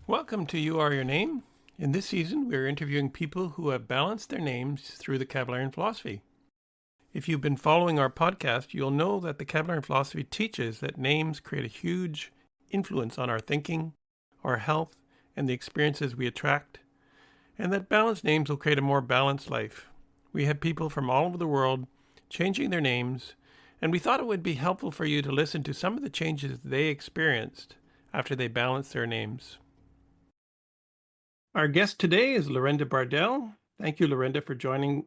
Welcome to You Are Your Name. In this season, we are interviewing people who have balanced their names through the Kabbalion philosophy. If you've been following our podcast, you'll know that the Kabbalion philosophy teaches that names create a huge influence on our thinking, our health, and the experiences we attract, and that balanced names will create a more balanced life. We have people from all over the world changing their names, and we thought it would be helpful for you to listen to some of the changes they experienced after they balanced their names. Our guest today is Lorenda Bardell. Thank you, Lorenda, for joining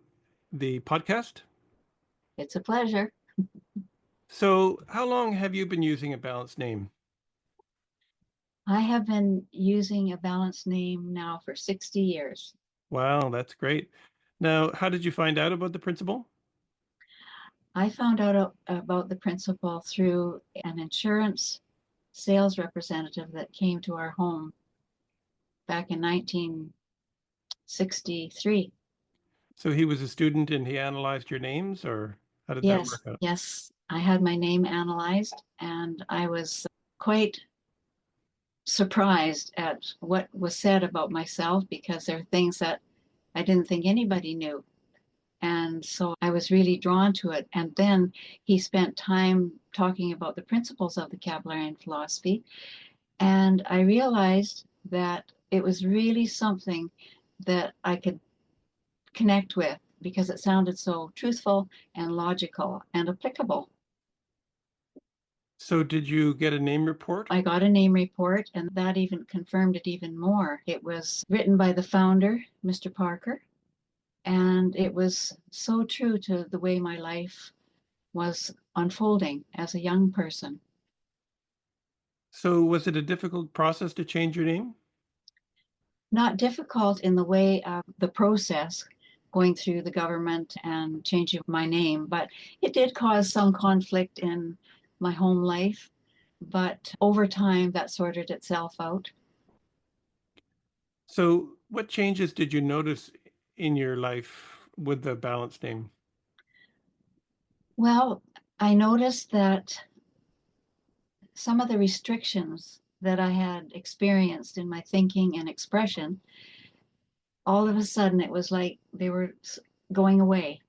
the podcast. It's a pleasure. So, how long have you been using a balanced name? I have been using a balanced name now for 60 years. Wow, that's great. Now, how did you find out about the principle? I found out about the principle through an insurance sales representative that came to our home back in 1963. So he was a student and he analyzed your names, or how did that work out? Yes, I had my name analyzed, and I was quite surprised at what was said about myself because there are things that I didn't think anybody knew. And so I was really drawn to it. And then he spent time talking about the principles of the Kabbalion philosophy. And I realized that it was really something that I could connect with because it sounded so truthful and logical and applicable. So, did you get a name report? I got a name report, and that even confirmed it even more. It was written by the founder, Mr. Parker, and it was so true to the way my life was unfolding as a young person. So, was it a difficult process to change your name? Not difficult in the way of the process going through the government and changing my name, but it did cause some conflict in my home life. But over time, that sorted itself out. So, what changes did you notice in your life with the balanced name? Well, I noticed that some of the restrictions that I had experienced in my thinking and expression, all of a sudden it was like they were going away.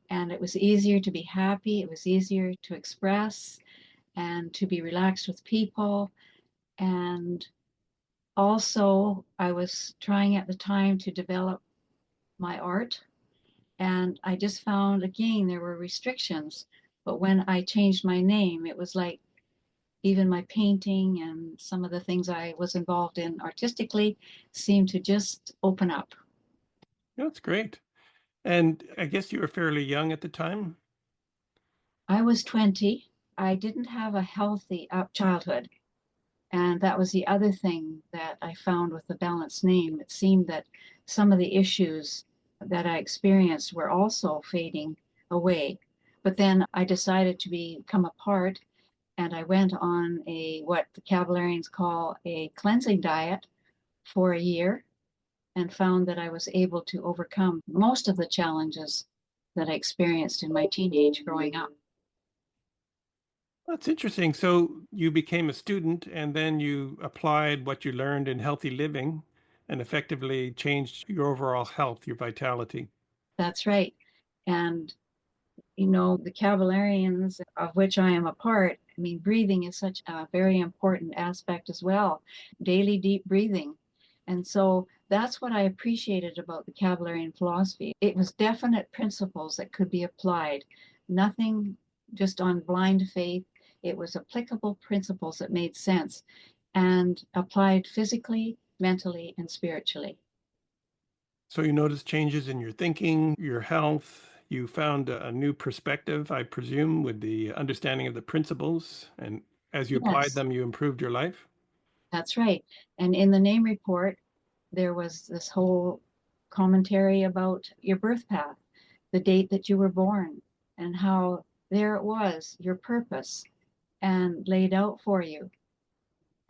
And it was easier to be happy, it was easier to express and to be relaxed with people. And also, I was trying at the time to develop my art. And I just found again there were restrictions. But when I changed my name, it was like even my painting and some of the things I was involved in artistically seemed to just open up. That's great. And I guess you were fairly young at the time. I was 20. I didn't have a healthy childhood. And that was the other thing that I found with the balanced name. It seemed that some of the issues that I experienced were also fading away. But then I decided to become a part, and I went on a what the Kabbalions call a cleansing diet for a year and found that I was able to overcome most of the challenges that I experienced in my teenage growing up. That's interesting. So you became a student and then you applied what you learned in healthy living and effectively changed your overall health, your vitality. That's right. And the Cavallarians, of which I am a part, I mean, breathing is such a very important aspect as well, daily deep breathing. And so that's what I appreciated about the Cavallarian philosophy. It was definite principles that could be applied, nothing just on blind faith. It was applicable principles that made sense and applied physically, mentally, and spiritually. So you noticed changes in your thinking, your health. You found a new perspective, I presume, with the understanding of the principles. And as you applied Yes, them, you improved your life. that's right. And in the name report, there was this whole commentary about your birth path, the date that you were born, and how there it was, your purpose, and laid out for you.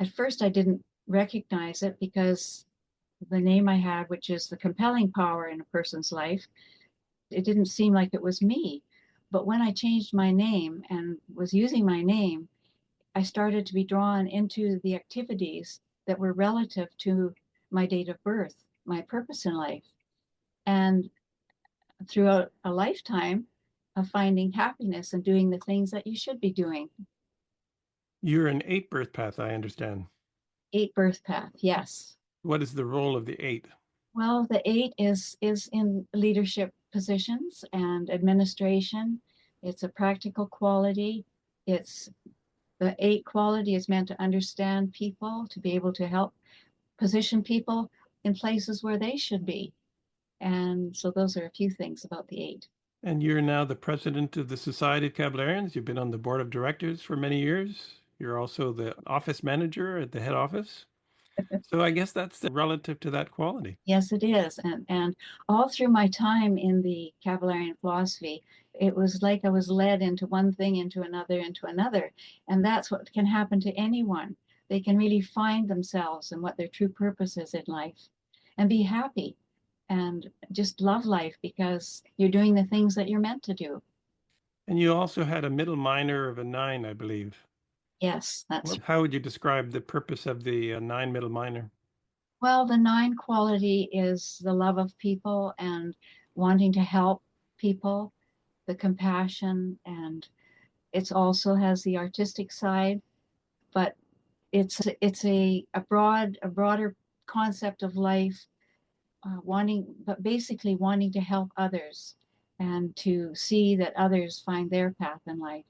At first, I didn't recognize it because the name I had, which is the compelling power in a person's life, it didn't seem like it was me. But when I changed my name and was using my name, I started to be drawn into the activities that were relative to my date of birth, my purpose in life. And throughout a lifetime of finding happiness and doing the things that you should be doing. You're an 8 birth path, I understand. 8 birth path, yes. What is the role of the 8? Well, the 8 is in leadership positions and administration. It's a practical quality. It's the 8 quality is meant to understand people, to be able to help position people in places where they should be. And so those are a few things about the 8. And you're now the president of the Society of Caballerians. You've been on the board of directors for many years. You're also the office manager at the head office. So I guess that's relative to that quality. Yes, it is. And all through my time in the Cavallarian philosophy, it was like I was led into one thing, into another, into another. And that's what can happen to anyone. They can really find themselves and what their true purpose is in life and be happy and just love life because you're doing the things that you're meant to do. And you also had a middle minor of a 9, I believe. Yes, that's How would you describe the purpose of the 9 middle minor? well, the 9 quality is the love of people and wanting to help people, the compassion, and it also has the artistic side, but it's a broader concept of life, but basically wanting to help others and to see that others find their path in life.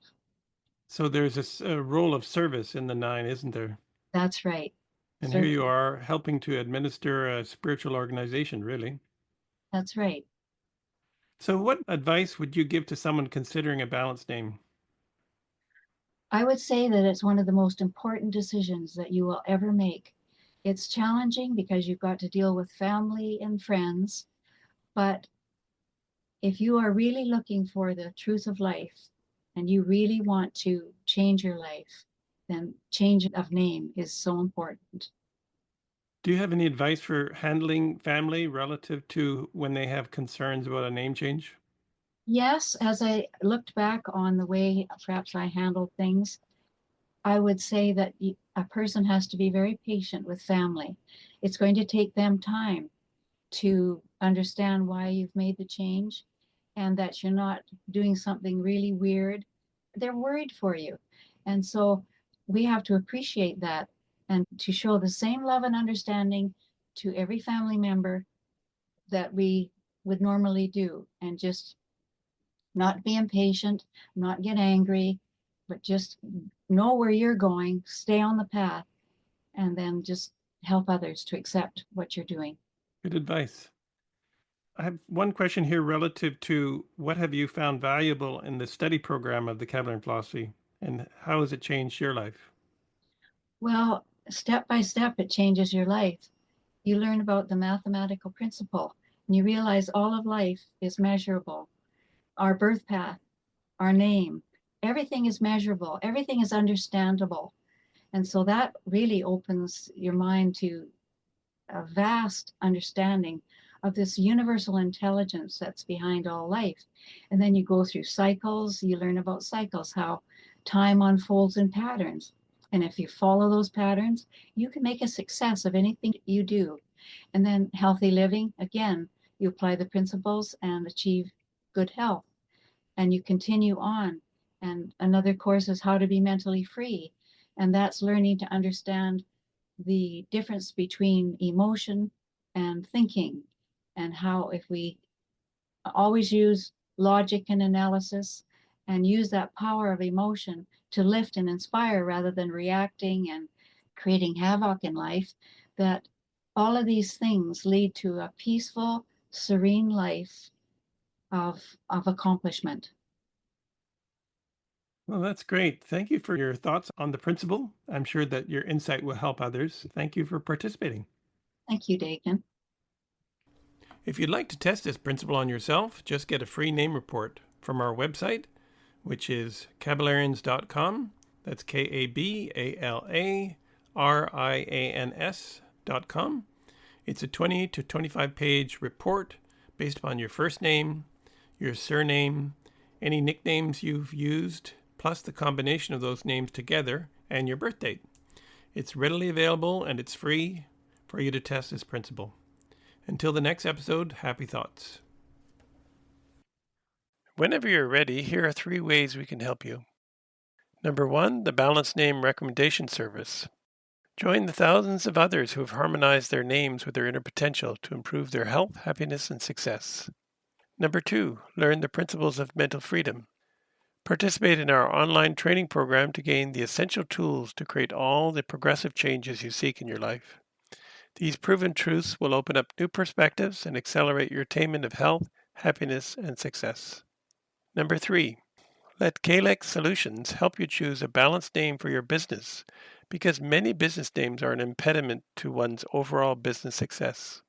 So there's a role of service in the 9, isn't there? That's right. And here you Certainly. are helping to administer a spiritual organization, really. That's right. So what advice would you give to someone considering a balanced name? I would say that it's one of the most important decisions that you will ever make. It's challenging because you've got to deal with family and friends, but if you are really looking for the truth of life and you really want to change your life, then change of name is so important. Do you have any advice for handling family relative to when they have concerns about a name change? Yes, as I looked back on the way perhaps I handled things, I would say that a person has to be very patient with family. It's going to take them time to understand why you've made the change and that you're not doing something really weird. They're worried for you. And so we have to appreciate that and to show the same love and understanding to every family member that we would normally do and just not be impatient, not get angry, but just know where you're going, stay on the path, and then just help others to accept what you're doing. Good advice. I have one question here relative to what have you found valuable in the study program of the Kavalian philosophy and how has it changed your life? Well, step by step, it changes your life. You learn about the mathematical principle and you realize all of life is measurable. Our birth path, our name, everything is measurable, everything is understandable. And so that really opens your mind to a vast understanding of this universal intelligence that's behind all life. And then you go through cycles, you learn about cycles, how time unfolds in patterns. And if you follow those patterns, you can make a success of anything you do. And then healthy living, again, you apply the principles and achieve good health. And you continue on. And another course is how to be mentally free. And that's learning to understand the difference between emotion and thinking, and how if we always use logic and analysis and use that power of emotion to lift and inspire rather than reacting and creating havoc in life, that all of these things lead to a peaceful, serene life of accomplishment. Well, that's great. Thank you for your thoughts on the principle. I'm sure that your insight will help others. Thank you for participating. Thank you, Dakin. If you'd like to test this principle on yourself, just get a free name report from our website, which is caballarians.com. That's KABALARIANS.com. It's a 20 to 25 page report based upon your first name, your surname, any nicknames you've used, plus the combination of those names together, and your birth date. It's readily available and it's free for you to test this principle. Until the next episode, happy thoughts. Whenever you're ready, here are 3 ways we can help you. Number 1, the Balanced Name Recommendation Service. Join the thousands of others who have harmonized their names with their inner potential to improve their health, happiness, and success. Number 2, learn the principles of mental freedom. Participate in our online training program to gain the essential tools to create all the progressive changes you seek in your life. These proven truths will open up new perspectives and accelerate your attainment of health, happiness, and success. Number 3, let Kalex Solutions help you choose a balanced name for your business, because many business names are an impediment to one's overall business success.